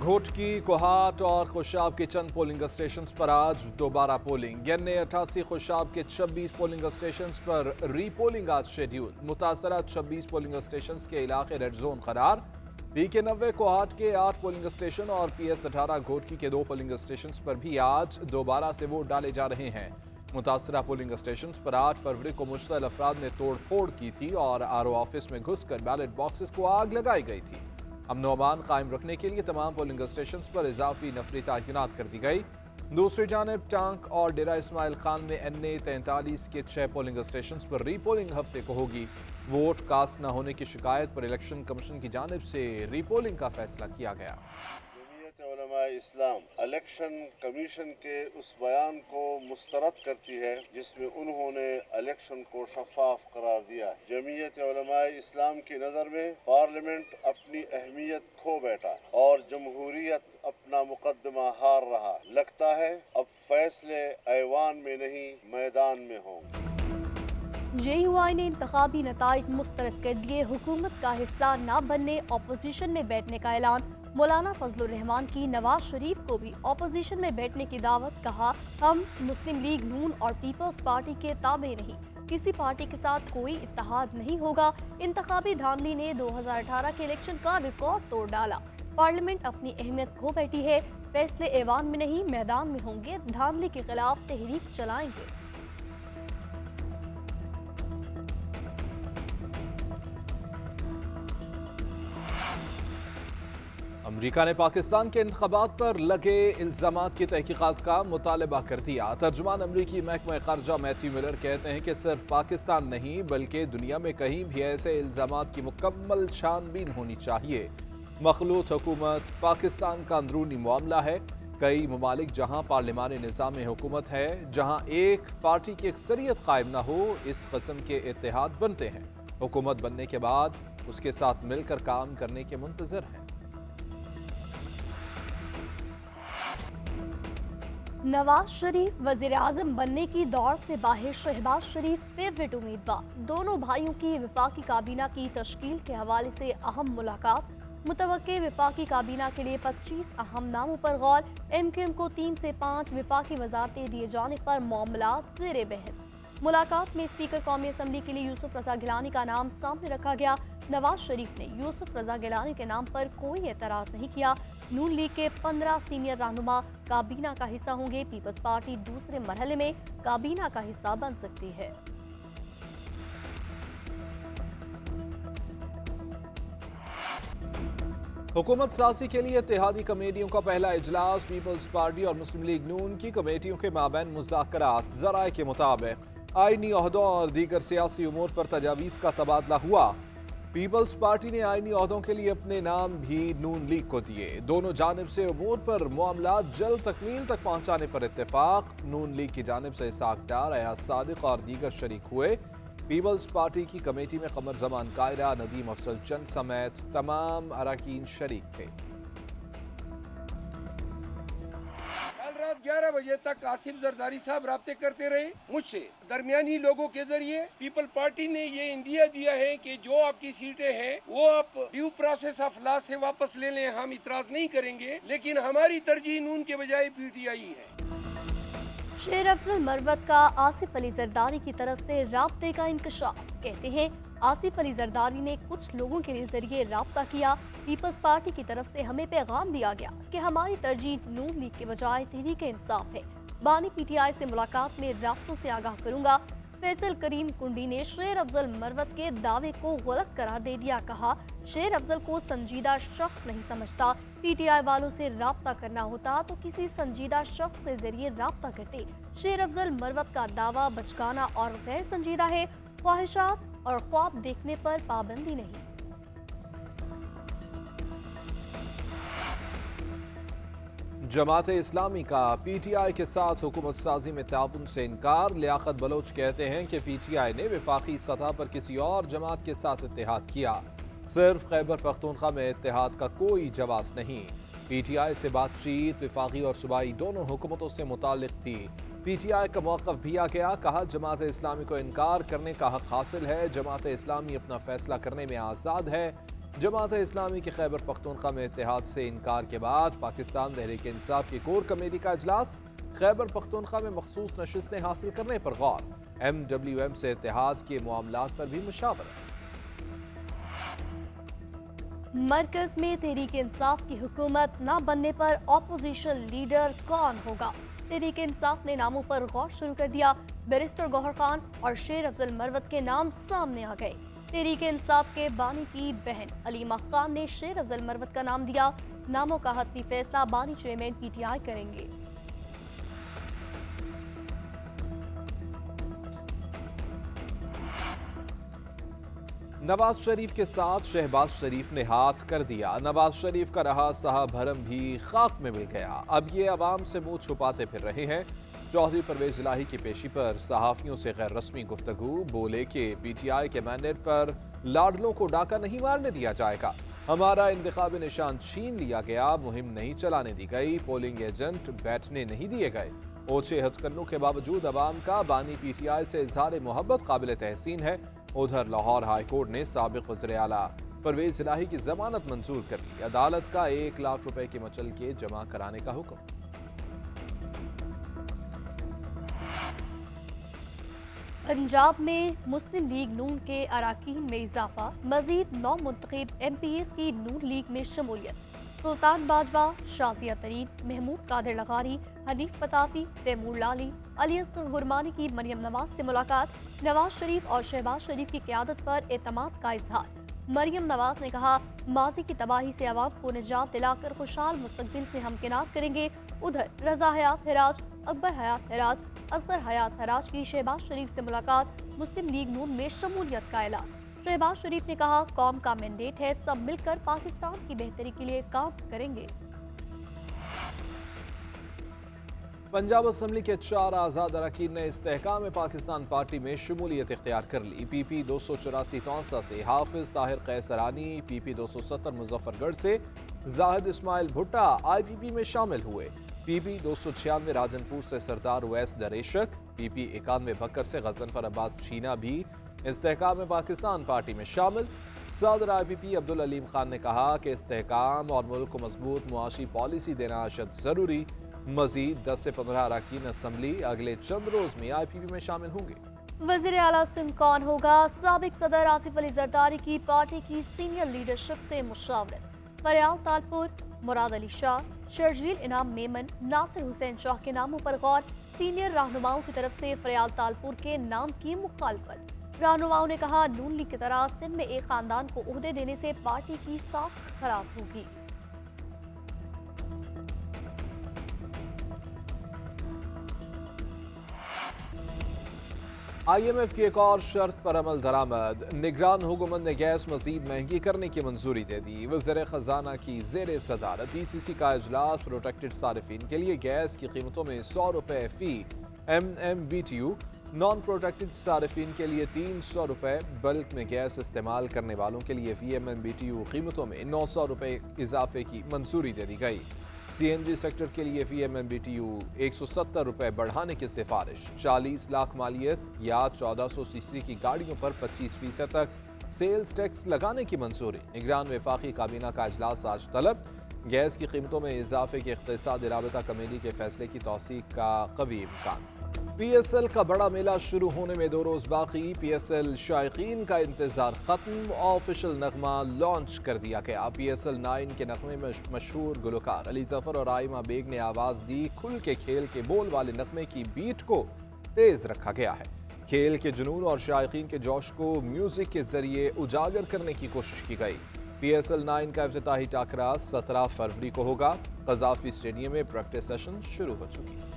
घोटकी, कोहाट और खुशाब के चंद polling station पर आज दोबारा पोलिंग। यानी 88, खुशाब के 26 पोलिंग स्टेशन पर रीपोलिंग आज शेड्यूल। मुतासरा 26 पोलिंग स्टेशन के इलाके रेड जोन करार। PK 90 कोहाट के 8 पोलिंग स्टेशन और PS 18 घोटकी के 2 पोलिंग स्टेशन पर भी आज दोबारा से वोट डाले जा रहे हैं। मुतासरा पोलिंग स्टेशन पर 8 फरवरी को मुश्तल अफराद ने तोड़ फोड़ की थी और RO ऑफिस में घुसकर बैलेट बॉक्सेस को आग लगाई गई थी। अमन अमान कायम रखने के लिए तमाम पोलिंग स्टेशन पर इजाफी नफरी तैनात कर दी गई। दूसरी जानिब टांक और डेरा इस्माइल खान में NA 43 के 6 पोलिंग स्टेशन पर रीपोलिंग हफ्ते को होगी। वोट कास्ट न होने की शिकायत पर इलेक्शन कमीशन की जानिब से रीपोलिंग का फैसला किया गया। इस्लाम इलेक्शन कमीशन के उस बयान को मुस्तरद करती है जिसमें उन्होंने इलेक्शन को शफाफ करार दिया है। जमीयत उलमा इस्लाम की नज़र में पार्लियामेंट अपनी अहमियत खो बैठा और जमहूरियत अपना मुकदमा हार रहा। लगता है अब फैसले ऐवान में नहीं मैदान में होंगे। JUI ने इंतखाबी नताइज मुस्तरद कर दिए। हुकूमत का हिस्सा न बनने, अपोजिशन में बैठने का ऐलान। मौलाना फजलुर रहमान की नवाज शरीफ को भी अपोजिशन में बैठने की दावत। कहा, हम मुस्लिम लीग नून और पीपल्स पार्टी के ताबे नहीं, किसी पार्टी के साथ कोई इत्तेहाद नहीं होगा। इंतखाबी धांधली ने 2018 के इलेक्शन का रिकॉर्ड तोड़ डाला। पार्लियामेंट अपनी अहमियत खो बैठी है। फैसले ऐवान में नहीं मैदान में होंगे। धांधली के खिलाफ तहरीक चलाएंगे। अमरीका ने पाकिस्तान के इंतखाबात पर लगे इल्जामात की तहकीकात का मुतालबा कर दिया। तर्जुमान अमरीकी महकमा खारजा मैथ्यू मिलर कहते हैं कि सिर्फ पाकिस्तान नहीं बल्कि दुनिया में कहीं भी ऐसे इल्जामात की मुकम्मल छानबीन होनी चाहिए। मखलूत हुकूमत पाकिस्तान का अंदरूनी मामला है। कई ममालिक जहां पार्लिमानी निज़ाम हुकूमत है, जहां एक पार्टी की अक्सरियत कायम न हो, इस किस्म के इत्तेहाद बनते हैं। हुकूमत बनने के बाद उसके साथ मिलकर काम करने के मुंतजर हैं। नवाज शरीफ वजीर आजम बनने की दौड़ से बाहर। शहबाज शरीफ फेवरेट उम्मीदवार। दोनों भाइयों की विफाकी काबीना की तश्कील के हवाले से अहम मुलाकात। मुतवक्के विफाकी काबीना के लिए 25 अहम नामों पर गौर। MQM को 3 से 5 विफाकी वजारतें दिए जाने पर मामला ज़ेरे बहस। मुलाकात में स्पीकर कौमी असम्बली के लिए यूसुफ रजा गिलानी का नाम सामने रखा गया। नवाज शरीफ ने यूसुफ रजा गिलानी के नाम पर कोई एतराज नहीं किया। नून लीग के 15 सीनियर रहनुमा काबीना का हिस्सा होंगे। पीपल्स पार्टी दूसरे मरहले में काबीना का हिस्सा बन सकती है। हुकूमत साजी के लिए इत्तेहादी कमेटियों का पहला इजलास। पीपल्स पार्टी और मुस्लिम लीग नून की कमेटियों के माबैन मुज़ाकरात। ज़राए के मुताबिक आईनी ओहदों और दीगर सियासी उमूर पर तजावीज़ का तबादला हुआ। पीपल्स पार्टी ने आईनी ओहदों के लिए अपने नाम भी नून लीग को दिए। दोनों जानिब से उमूर पर मामला जल्द तकमील तक पहुंचाने पर इत्तेफाक। नून लीग की जानिब से इसाक डार, अयाज सादिक और दीगर शरीक हुए। पीपल्स पार्टी की कमेटी में कमर जमान कायरा, नदीम अफसल चंद समेत तमाम अरकान शरीक थे। कल रात 11 बजे तक आसिफ जरदारी साहब राब्ते करते रहे मुझसे। दरमियानी लोगों के जरिए पीपल पार्टी ने ये इंदिया दिया है कि जो आपकी सीटें हैं वो आप ड्यू प्रोसेस ऑफ लॉ से वापस ले लें, हम इतराज नहीं करेंगे। लेकिन हमारी तरजीह नून के बजाय PTI है। शेर अफजल मरवत का आसिफ अली जरदारी की तरफ से राब्ते का इंकशाफ। कहते हैं, आसिफ अली जरदारी ने कुछ लोगों के जरिए राब्ता किया। पीपल्स पार्टी की तरफ से हमें पैगाम दिया गया कि हमारी तरजीह नून लीग के बजाय तहरीक इंसाफ है। बानी PTI से मुलाकात में राब्तों से आगाह करूंगा। फैसल करीम कुंडी ने शेर अफजल मरवत के दावे को गलत करार दे दिया। कहा, शेर अफजल को संजीदा शख्स नहीं समझता। PTI वालों से राब्ता करना होता तो किसी संजीदा शख्स के जरिए राब्ता करते। शेर अफजल मरवत का दावा बचकाना और गैर संजीदा है। ख्वाहिशात और ख्वाब देखने पर पाबंदी नहीं। जमात इस्लामी का PTI के साथ हुकूमत साजी में ताउन से इनकार। लियाकत बलोच कहते हैं कि PTI ने विफाकी सतह पर किसी और जमात के साथ इत्तेहाद किया। सिर्फ खैबर पख्तूनख्वा में इत्तेहाद का कोई जवाब नहीं। PTI से बातचीत विफाकी और सूबाई दोनों हुकूमतों से मुताल्लिक थी। PTI का मौक़िफ़ भी आ गया। कहा, जमात इस्लामी को इनकार करने का हक हासिल है। जमात इस्लामी अपना फैसला करने में आज़ाद है। जमात इस्लामी के खैबर पख्तूनख्वा में इत्तेहाद से इनकार के बाद पाकिस्तान तहरीक इंसाफ की कोर कमेटी का इजलास। खैबर पख्तूनख्वा में मखसूस नशिस्तें हासिल करने पर गौर। MWM से इत्तेहाद के मामलात पर भी मुशावरत। मरकज में तहरीक इंसाफ की हुकूमत न बनने पर ऑपोजिशन लीडर कौन होगा? तहरीक इंसाफ ने नामों पर गौर शुरू कर दिया। बैरिस्टर गौहर खान और शेर अफजल मरवत के नाम सामने आ गए। तहरीक इंसाफ के बानी की बहन अलीमा खान ने शेर अफजल मरवत का नाम दिया। नामों का हतमी फैसला बानी चेयरमैन PTI करेंगे। नवाज शरीफ के साथ शहबाज शरीफ ने हाथ कर दिया। नवाज शरीफ का रहा साहब भरम भी खाक में मिल गया। अब ये अवाम से मुंह छुपाते फिर रहे हैं। चौधरी परवेज इलाही की पेशी पर सहाफियों से गैर रस्मी गुफ्तगू। बोले कि PTI के मैंडेट पर लाडलों को डाका नहीं मारने दिया जाएगा। हमारा इंतखाबी निशान छीन लिया गया, मुहिम नहीं चलाने दी गई, पोलिंग एजेंट बैठने नहीं दिए गए। ओछे हथकंडों के बावजूद अवाम का बानी PTI से इजहार मोहब्बत काबिल तहसीन है। उधर लाहौर हाई कोर्ट ने साबिक वज़ीर आला परवेज इलाही की जमानत मंजूर कर ली। अदालत का 1 लाख रुपए के मचल के जमा कराने का हुक्म। पंजाब में मुस्लिम लीग नून के अराकीन में इजाफा। मजीद 9 मुंतखब MPs की नून लीग में शमूलियत। सुल्तान बाजवा, शाजिया तरीन, महमूद कादिर लगारी, हनीफ पताफी, तैमूर लाली, अली असगर गुरमानी की मरियम नवाज से मुलाकात। नवाज शरीफ और शहबाज शरीफ की क़यादत पर एतमाद का इजहार। मरियम नवाज ने कहा, माजी की तबाही से अवाम को निजात दिलाकर खुशहाल मुस्तकबिल से हमकिनार करेंगे। उधर रजा हयात हराज, अकबर हयात हराज, असगर हयात हराज की शहबाज शरीफ से मुलाकात। मुस्लिम लीग नून में शमूलियत का ऐलान। शहबाज शरीफ ने कहा, कौम का मैंडेट है, सब मिलकर पाकिस्तान की बेहतरी के लिए काम करेंगे। पंजाब असम्बली के 4 आज़ाद अरकान ने इस्तेहकाम पाकिस्तान पार्टी में शमूलियत इख्तियार कर ली। PP 284 तौसा से हाफिज ताहिर कैसरानी, PP 270 मुजफ्फरगढ़ से जाहिद इस्माइल भुट्टा IPP में शामिल हुए। PP 296 राजनपुर से सरदार उवैस दरेशक, PP 91 बकर से गजनफर अब्बास छीना भी इस्तेहकाम पाकिस्तान पार्टी में शामिल। सदर IPP अब्दुल अलीम खान ने कहा कि इस्तेहकाम और मुल्क को मजबूत मुआशी पॉलिसी देना अशद जरूरी। मजीद 10 से 15 अरकान असम्बली अगले चंद रोज में IPP में शामिल होंगे। वज़ीर आला सिंध कौन होगा? साबिक सदर आसिफ अली जरदारी की पार्टी की सीनियर लीडरशिप से मुशावरत। फरियाल तालपुर, मुराद अली शाह, शर्जील इनाम मेमन, नासिर हुसैन शाह के नामों पर गौर। सीनियर रहनुमाओं की तरफ से फरियाल तालपुर के नाम की मुखालफत। रहनुमाओं ने कहा, नून लीग की तरह सिंध में एक खानदान को ओहदे देने से पार्टी की साख खराब होगी। IMF की एक और शर्त पर अमल दरामद। निगरान हुकूमत ने गैस मजीद महंगी करने की मंजूरी दे दी। वज़ीर खजाना की ज़ेर सदारत ECC का इजलास। प्रोटेक्टेड सारिफिन के लिए गैस की कीमतों में 100 रुपए फी MMBTU, नॉन प्रोटेक्टेड सारिफिन के लिए 300 रुपए, बल्क में गैस इस्तेमाल करने वालों के लिए फी MMBTU कीमतों में 900 रुपए इजाफे की मंजूरी दे दी गई। CNG सेक्टर के लिए फी MMBTU 170 रुपए बढ़ाने की सिफारिश। 40 लाख मालियत या 1400 cc की गाड़ियों पर 25% तक सेल्स टैक्स लगाने की मंजूरी। निगरान वफाकी काबीना का इजलास आज तलब। गैस की कीमतों में इजाफे के इख्तिसादी राबता कमेटी के फैसले की तौसीक का कवी इम्कान। PSL का बड़ा मेला शुरू होने में 2 रोज बाकी। PSL शायकीन का इंतजार खत्म। ऑफिशियल नगमा लॉन्च कर दिया गया। PSL 9 के नगमे में मशहूर गुलकार अली जफर और आइमा बेग ने आवाज दी। खुल के खेल के बोल वाले नगमे की बीट को तेज रखा गया है। खेल के जुनून और शायकीन के जोश को म्यूजिक के जरिए उजागर करने की कोशिश की गई। PSL 9 का इफ्तिताही टाकरा 17 फरवरी को होगा। कज़ाफी स्टेडियम में प्रैक्टिस सेशन शुरू हो चुकी है।